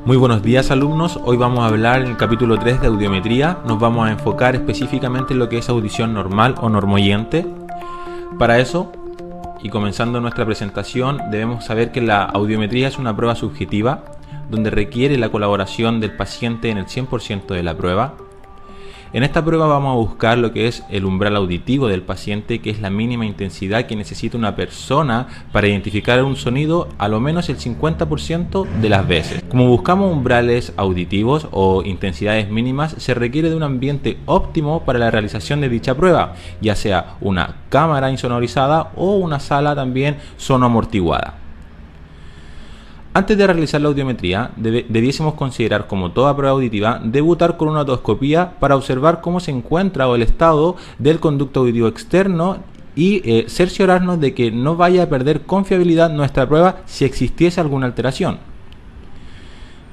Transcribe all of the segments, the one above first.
Muy buenos días alumnos, hoy vamos a hablar en el capítulo 3 de audiometría, nos vamos a enfocar específicamente en lo que es audición normal o normoyente. Para eso, y comenzando nuestra presentación, debemos saber que la audiometría es una prueba subjetiva, donde requiere la colaboración del paciente en el 100% de la prueba. En esta prueba vamos a buscar lo que es el umbral auditivo del paciente, que es la mínima intensidad que necesita una persona para identificar un sonido a lo menos el 50% de las veces. Como buscamos umbrales auditivos o intensidades mínimas, se requiere de un ambiente óptimo para la realización de dicha prueba, ya sea una cámara insonorizada o una sala también sonoamortiguada. Antes de realizar la audiometría, debiésemos considerar, como toda prueba auditiva, debutar con una otoscopía para observar cómo se encuentra o el estado del conducto auditivo externo y cerciorarnos de que no vaya a perder confiabilidad nuestra prueba si existiese alguna alteración.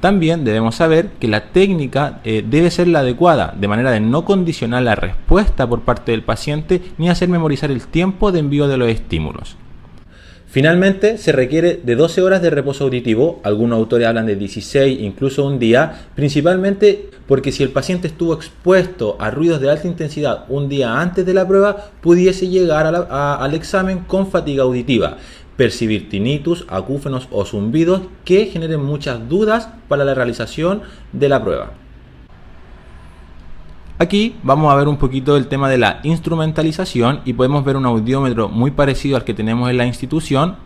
También debemos saber que la técnica debe ser la adecuada, de manera de no condicionar la respuesta por parte del paciente ni hacer memorizar el tiempo de envío de los estímulos. Finalmente, se requiere de 12 horas de reposo auditivo, algunos autores hablan de 16, incluso un día, principalmente porque si el paciente estuvo expuesto a ruidos de alta intensidad un día antes de la prueba, pudiese llegar al examen con fatiga auditiva, percibir tinnitus, acúfenos o zumbidos que generen muchas dudas para la realización de la prueba. Aquí vamos a ver un poquito el tema de la instrumentalización y podemos ver un audiómetro muy parecido al que tenemos en la institución,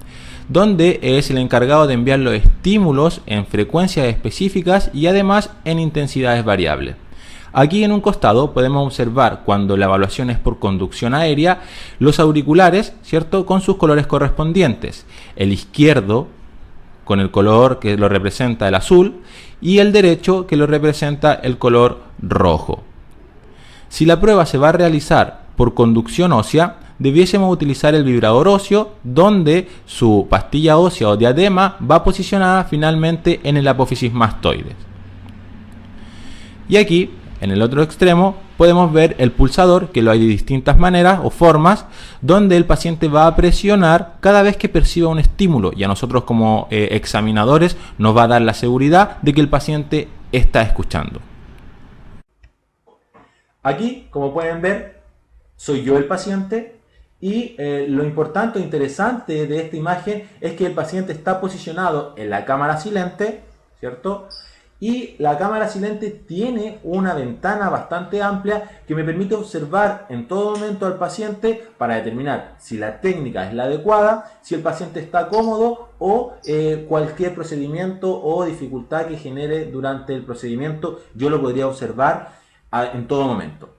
donde es el encargado de enviar los estímulos en frecuencias específicas y además en intensidades variables. Aquí en un costado podemos observar, cuando la evaluación es por conducción aérea, los auriculares, ¿cierto?, con sus colores correspondientes. El izquierdo con el color que lo representa el azul y el derecho que lo representa el color rojo. Si la prueba se va a realizar por conducción ósea, debiésemos utilizar el vibrador óseo, donde su pastilla ósea o diadema va posicionada finalmente en el apófisis mastoides. Y aquí, en el otro extremo, podemos ver el pulsador, que lo hay de distintas maneras o formas, donde el paciente va a presionar cada vez que perciba un estímulo, y a nosotros como examinadores nos va a dar la seguridad de que el paciente está escuchando. Aquí, como pueden ver, soy yo el paciente y lo importante o interesante de esta imagen es que el paciente está posicionado en la cámara silente, ¿cierto? Y la cámara silente tiene una ventana bastante amplia que me permite observar en todo momento al paciente para determinar si la técnica es la adecuada, si el paciente está cómodo o cualquier procedimiento o dificultad que genere durante el procedimiento, yo lo podría observar en todo momento.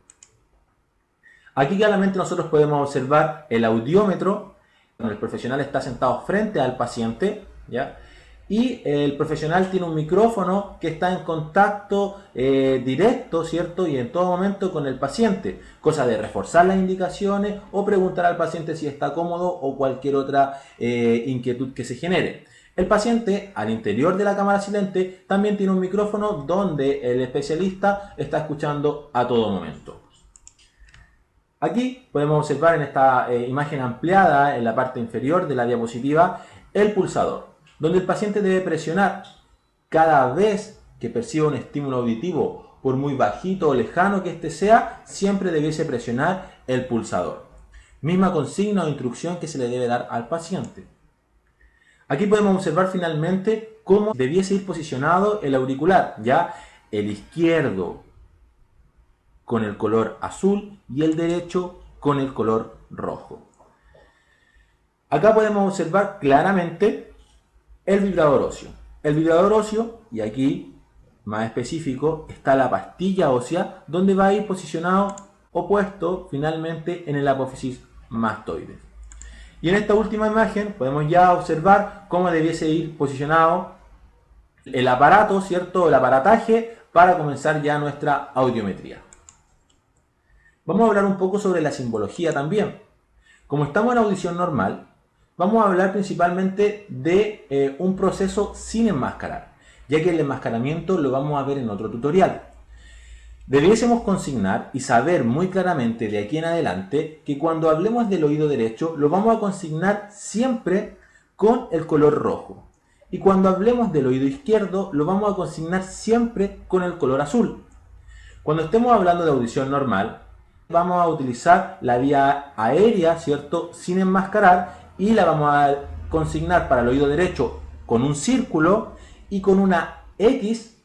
Aquí claramente nosotros podemos observar el audiómetro, donde el profesional está sentado frente al paciente, ¿ya? Y el profesional tiene un micrófono que está en contacto directo, ¿cierto?, y en todo momento con el paciente, cosa de reforzar las indicaciones o preguntar al paciente si está cómodo o cualquier otra inquietud que se genere. El paciente, al interior de la cámara silente, también tiene un micrófono donde el especialista está escuchando a todo momento. Aquí podemos observar en esta imagen ampliada, en la parte inferior de la diapositiva, el pulsador, donde el paciente debe presionar cada vez que perciba un estímulo auditivo, por muy bajito o lejano que éste sea, siempre debiese presionar el pulsador. Misma consigna o instrucción que se le debe dar al paciente. Aquí podemos observar finalmente cómo debiese ir posicionado el auricular, ya el izquierdo con el color azul y el derecho con el color rojo. Acá podemos observar claramente el vibrador óseo. El vibrador óseo, y aquí más específico, está la pastilla ósea, donde va a ir posicionado o puesto finalmente en el apófisis mastoides. Y en esta última imagen podemos ya observar cómo debiese ir posicionado el aparato, ¿cierto?, el aparataje para comenzar ya nuestra audiometría. Vamos a hablar un poco sobre la simbología también. Como estamos en audición normal, vamos a hablar principalmente de un proceso sin enmascarar, ya que el enmascaramiento lo vamos a ver en otro tutorial. Debiésemos consignar y saber muy claramente de aquí en adelante que cuando hablemos del oído derecho lo vamos a consignar siempre con el color rojo. Y cuando hablemos del oído izquierdo, lo vamos a consignar siempre con el color azul. Cuando estemos hablando de audición normal, vamos a utilizar la vía aérea, ¿cierto?, sin enmascarar, y la vamos a consignar para el oído derecho con un círculo y con una X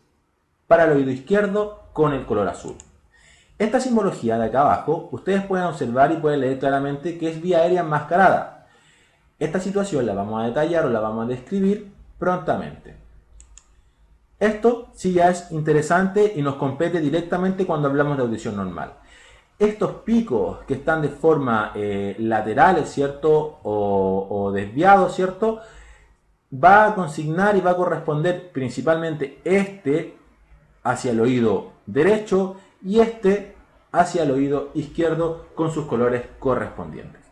para el oído izquierdo con el color azul. Esta simbología de acá abajo, ustedes pueden observar y pueden leer claramente que es vía aérea enmascarada. Esta situación la vamos a detallar o la vamos a describir prontamente. Esto sí ya es interesante y nos compete directamente cuando hablamos de audición normal. Estos picos que están de forma laterales, ¿cierto? O desviados, ¿cierto? Va a consignar y va a corresponder principalmente este hacia el oído derecho y este hacia el oído izquierdo con sus colores correspondientes.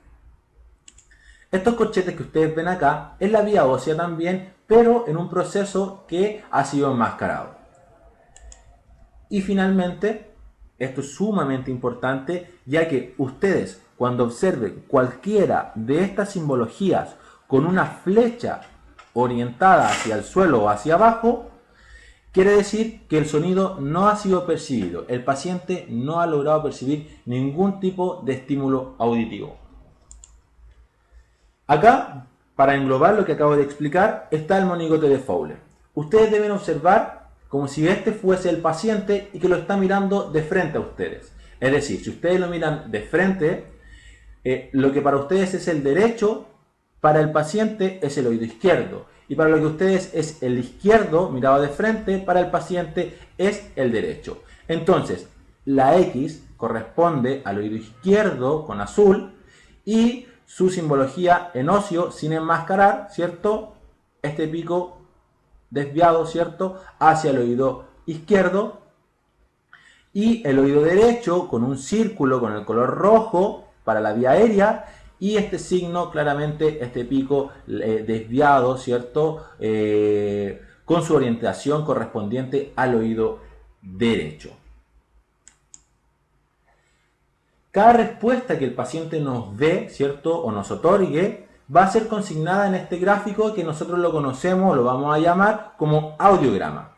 Estos corchetes que ustedes ven acá es la vía ósea también, pero en un proceso que ha sido enmascarado. Y finalmente, esto es sumamente importante, ya que ustedes cuando observen cualquiera de estas simbologías con una flecha orientada hacia el suelo o hacia abajo, quiere decir que el sonido no ha sido percibido. El paciente no ha logrado percibir ningún tipo de estímulo auditivo. Acá, para englobar lo que acabo de explicar, está el monigote de Fowler. Ustedes deben observar como si este fuese el paciente y que lo está mirando de frente a ustedes. Es decir, si ustedes lo miran de frente, lo que para ustedes es el derecho, para el paciente es el oído izquierdo. Y para lo que ustedes es el izquierdo, mirado de frente, para el paciente es el derecho. Entonces, la X corresponde al oído izquierdo con azul y su simbología en óseo sin enmascarar, ¿cierto? Este pico desviado, ¿cierto?, hacia el oído izquierdo, y el oído derecho con un círculo con el color rojo para la vía aérea, y este signo claramente, este pico desviado, ¿cierto?, con su orientación correspondiente al oído derecho. Cada respuesta que el paciente nos dé, ¿cierto?, o nos otorgue, va a ser consignada en este gráfico que nosotros lo conocemos, lo vamos a llamar como audiograma.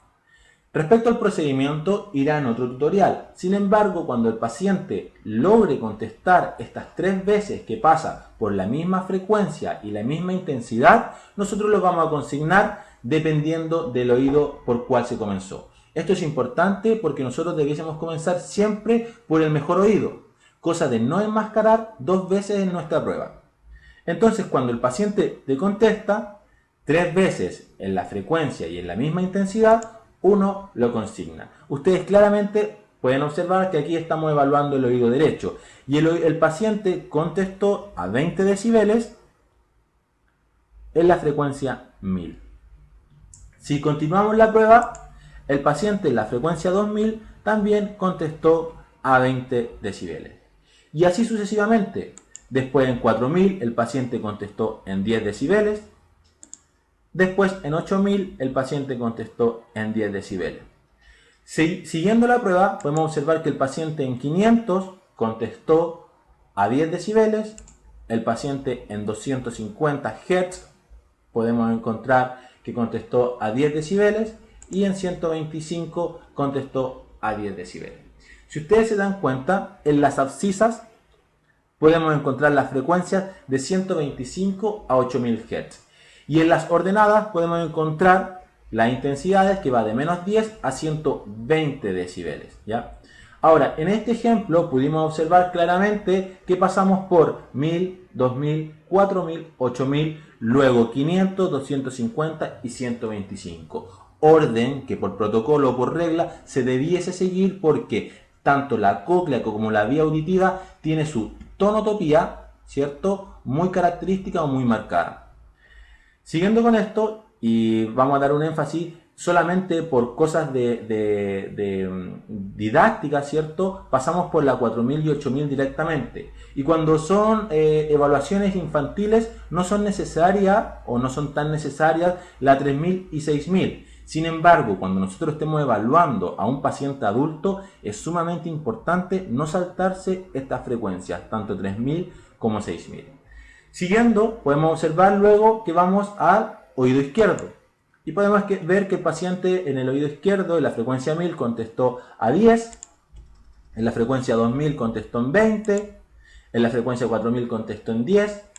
Respecto al procedimiento, irá en otro tutorial. Sin embargo, cuando el paciente logre contestar estas 3 veces que pasa por la misma frecuencia y la misma intensidad, nosotros lo vamos a consignar dependiendo del oído por cual se comenzó. Esto es importante porque nosotros debiésemos comenzar siempre por el mejor oído, cosa de no enmascarar 2 veces en nuestra prueba. Entonces, cuando el paciente te contesta 3 veces en la frecuencia y en la misma intensidad, uno lo consigna. Ustedes claramente pueden observar que aquí estamos evaluando el oído derecho y el paciente contestó a 20 decibeles en la frecuencia 1000. Si continuamos la prueba, el paciente en la frecuencia 2000 también contestó a 20 decibeles. Y así sucesivamente. Después en 4000 el paciente contestó en 10 decibeles. Después en 8000 el paciente contestó en 10 decibeles. Siguiendo la prueba podemos observar que el paciente en 500 contestó a 10 decibeles. El paciente en 250 Hz podemos encontrar que contestó a 10 decibeles. Y en 125 contestó a 10 decibeles. Si ustedes se dan cuenta, en las abscisas podemos encontrar las frecuencias de 125 a 8000 Hz. Y en las ordenadas podemos encontrar las intensidades que va de menos 10 a 120 decibeles, ¿ya? Ahora, en este ejemplo pudimos observar claramente que pasamos por 1000, 2000, 4000, 8000, luego 500, 250 y 125. Orden que por protocolo o por regla se debiese seguir porque tanto la cóclea como la vía auditiva tiene su tonotopía, ¿cierto?, muy característica o muy marcada. Siguiendo con esto, y vamos a dar un énfasis solamente por cosas de didáctica, ¿cierto?, pasamos por la 4000 y 8000 directamente. Y cuando son evaluaciones infantiles, no son necesarias o no son tan necesarias la 3000 y 6000. Sin embargo, cuando nosotros estemos evaluando a un paciente adulto, es sumamente importante no saltarse estas frecuencias, tanto 3000 como 6000. Siguiendo, podemos observar luego que vamos al oído izquierdo. Y podemos ver que el paciente en el oído izquierdo, en la frecuencia 1000, contestó a 10, en la frecuencia 2000 contestó en 20, en la frecuencia 4000 contestó en 10,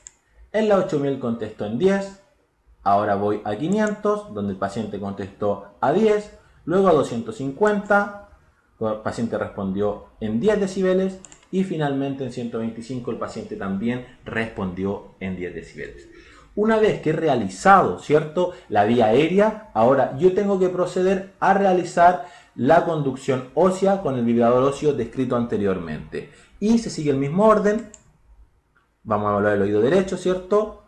en la 8000 contestó en 10, ahora voy a 500, donde el paciente contestó a 10, luego a 250, el paciente respondió en 10 decibeles, y finalmente en 125 el paciente también respondió en 10 decibeles. Una vez que he realizado, ¿cierto?, la vía aérea, ahora yo tengo que proceder a realizar la conducción ósea con el vibrador óseo descrito anteriormente. Y se sigue el mismo orden. Vamos a evaluar el oído derecho, ¿cierto?,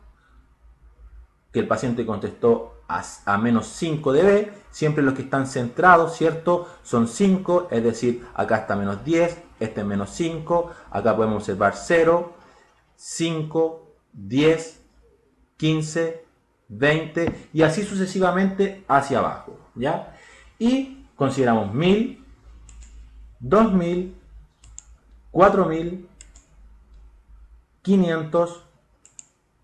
que el paciente contestó a menos 5 dB. Siempre los que están centrados, ¿cierto?, son 5, es decir, acá está menos 10, este es menos 5, acá podemos observar 0, 5, 10, 15, 20 y así sucesivamente hacia abajo, ¿ya? Y consideramos 1000, 2000, 4000, 500,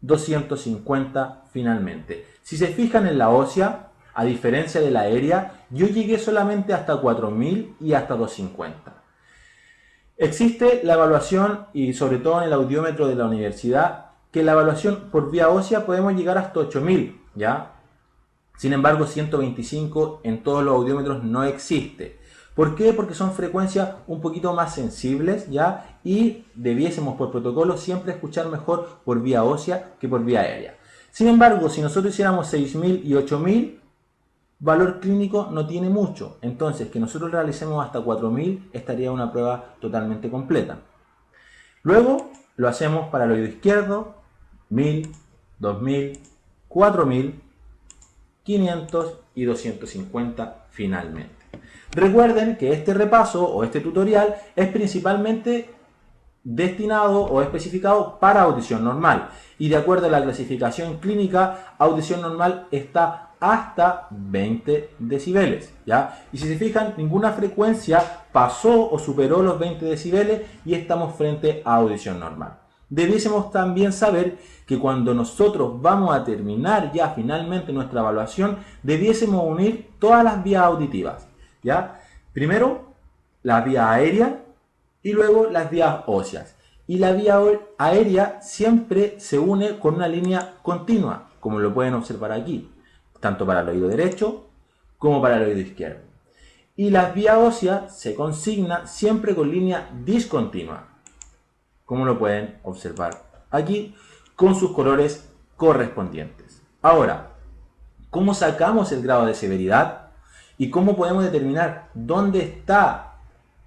250 finalmente. Si se fijan en la ósea, a diferencia de la aérea, yo llegué solamente hasta 4000 y hasta 250. Existe la evaluación, y sobre todo en el audiómetro de la universidad, que la evaluación por vía ósea podemos llegar hasta 8000, ¿ya? Sin embargo, 125 en todos los audiómetros no existe. ¿Por qué? Porque son frecuencias un poquito más sensibles, ¿ya? Y debiésemos por protocolo siempre escuchar mejor por vía ósea que por vía aérea. Sin embargo, si nosotros hiciéramos 6000 y 8000, valor clínico no tiene mucho. Entonces, que nosotros realicemos hasta 4000 estaría una prueba totalmente completa. Luego, lo hacemos para el oído izquierdo, 1000, 2000, 4000, 500 y 250 finalmente. Recuerden que este repaso o este tutorial es principalmente destinado o especificado para audición normal. Y de acuerdo a la clasificación clínica, audición normal está hasta 20 decibeles, ¿ya? Y si se fijan, ninguna frecuencia pasó o superó los 20 decibeles y estamos frente a audición normal. Debiésemos también saber que cuando nosotros vamos a terminar ya finalmente nuestra evaluación, debiésemos unir todas las vías auditivas, ¿ya? Primero, la vía aérea y luego las vías óseas. Y la vía aérea siempre se une con una línea continua, como lo pueden observar aquí, tanto para el oído derecho como para el oído izquierdo. Y las vías óseas se consigna siempre con línea discontinua, como lo pueden observar aquí, con sus colores correspondientes. Ahora, ¿cómo sacamos el grado de severidad? ¿Y cómo podemos determinar dónde está,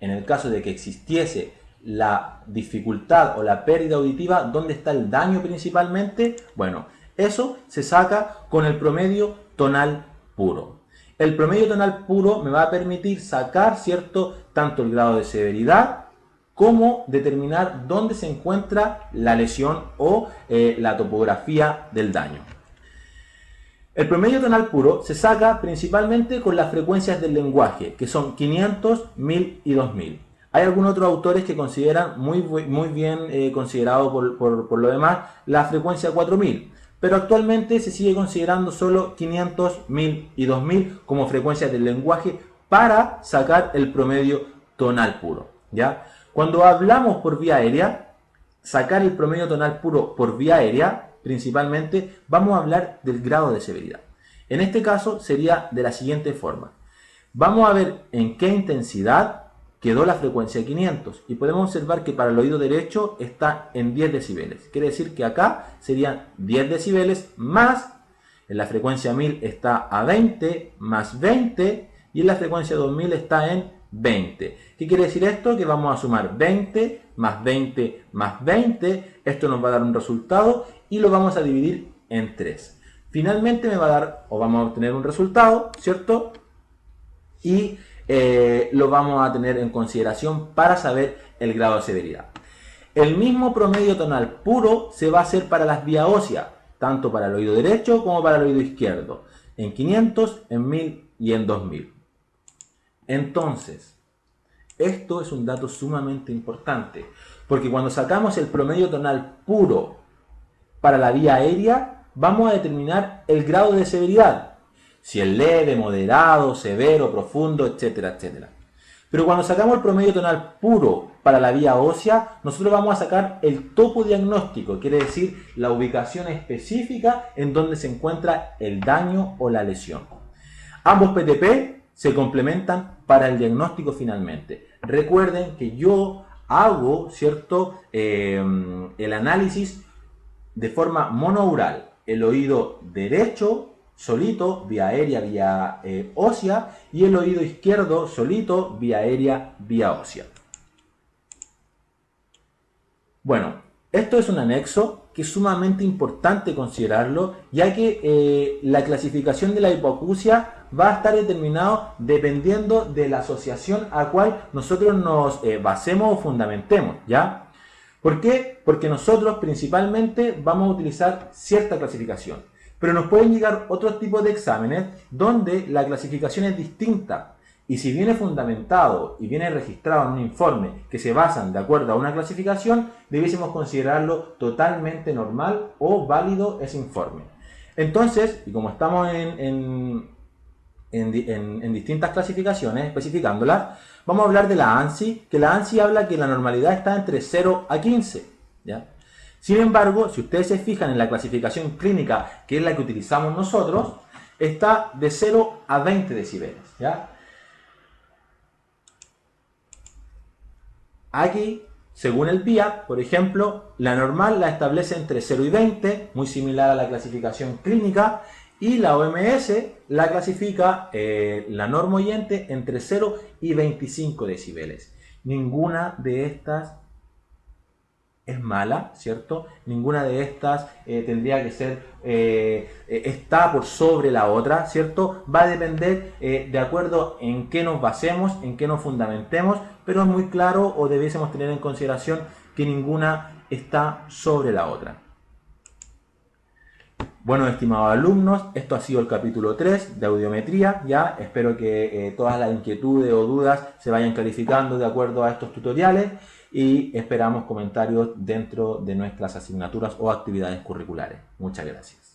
en el caso de que existiese la dificultad o la pérdida auditiva, dónde está el daño principalmente? Bueno, eso se saca con el promedio tonal puro. El promedio tonal puro me va a permitir sacar, ¿cierto?, tanto el grado de severidad como determinar dónde se encuentra la lesión o la topografía del daño. El promedio tonal puro se saca principalmente con las frecuencias del lenguaje, que son 500, 1000 y 2000. Hay algunos otros autores que consideran muy bien considerado por lo demás la frecuencia 4000, pero actualmente se sigue considerando solo 500, 1000 y 2000 como frecuencias del lenguaje para sacar el promedio tonal puro, ¿ya? Cuando hablamos por vía aérea, sacar el promedio tonal puro por vía aérea, principalmente vamos a hablar del grado de severidad. En este caso sería de la siguiente forma. Vamos a ver en qué intensidad quedó la frecuencia 500 y podemos observar que para el oído derecho está en 10 decibeles. Quiere decir que acá serían 10 decibeles más, en la frecuencia 1000 está a 20 más 20 y en la frecuencia 2000 está en 20. ¿Qué quiere decir esto? Que vamos a sumar 20 más 20 más 20. Esto nos va a dar un resultado y lo vamos a dividir en 3. Finalmente me va a dar, o vamos a obtener un resultado, ¿cierto? Y lo vamos a tener en consideración para saber el grado de severidad. El mismo promedio tonal puro se va a hacer para las vías óseas, tanto para el oído derecho como para el oído izquierdo, en 500, en 1000 y en 2000. Entonces, esto es un dato sumamente importante, porque cuando sacamos el promedio tonal puro para la vía aérea, vamos a determinar el grado de severidad. Si es leve, moderado, severo, profundo, etcétera, etcétera. Pero cuando sacamos el promedio tonal puro para la vía ósea, nosotros vamos a sacar el topo diagnóstico, quiere decir la ubicación específica en donde se encuentra el daño o la lesión. Ambos PTP se complementan para el diagnóstico finalmente. Recuerden que yo hago, ¿cierto?, el análisis de forma monoural. El oído derecho solito, vía aérea, vía ósea, y el oído izquierdo solito, vía aérea, vía ósea. Bueno, esto es un anexo que es sumamente importante considerarlo, ya que la clasificación de la hipoacusia va a estar determinado dependiendo de la asociación a cual nosotros nos basemos o fundamentemos, ¿ya? ¿Por qué? Porque nosotros principalmente vamos a utilizar cierta clasificación, pero nos pueden llegar otros tipos de exámenes donde la clasificación es distinta. Y si viene fundamentado y viene registrado en un informe que se basan de acuerdo a una clasificación, debiésemos considerarlo totalmente normal o válido ese informe. Entonces, y como estamos en distintas clasificaciones, especificándolas, vamos a hablar de la ANSI, que la ANSI habla que la normalidad está entre 0 a 15. ¿Ya? Sin embargo, si ustedes se fijan en la clasificación clínica, que es la que utilizamos nosotros, está de 0 a 20 decibeles. ¿Ya? Aquí, según el BIAP, por ejemplo, la normal la establece entre 0 y 20, muy similar a la clasificación clínica, y la OMS la clasifica, la norma oyente, entre 0 y 25 decibeles. Ninguna de estas es mala, ¿cierto? Ninguna de estas tendría que ser, está por sobre la otra, ¿cierto? Va a depender de acuerdo en qué nos basemos, en qué nos fundamentemos, pero es muy claro o debiésemos tener en consideración que ninguna está sobre la otra. Bueno, estimados alumnos, esto ha sido el capítulo 3 de audiometría. Ya espero que todas las inquietudes o dudas se vayan clarificando de acuerdo a estos tutoriales y esperamos comentarios dentro de nuestras asignaturas o actividades curriculares. Muchas gracias.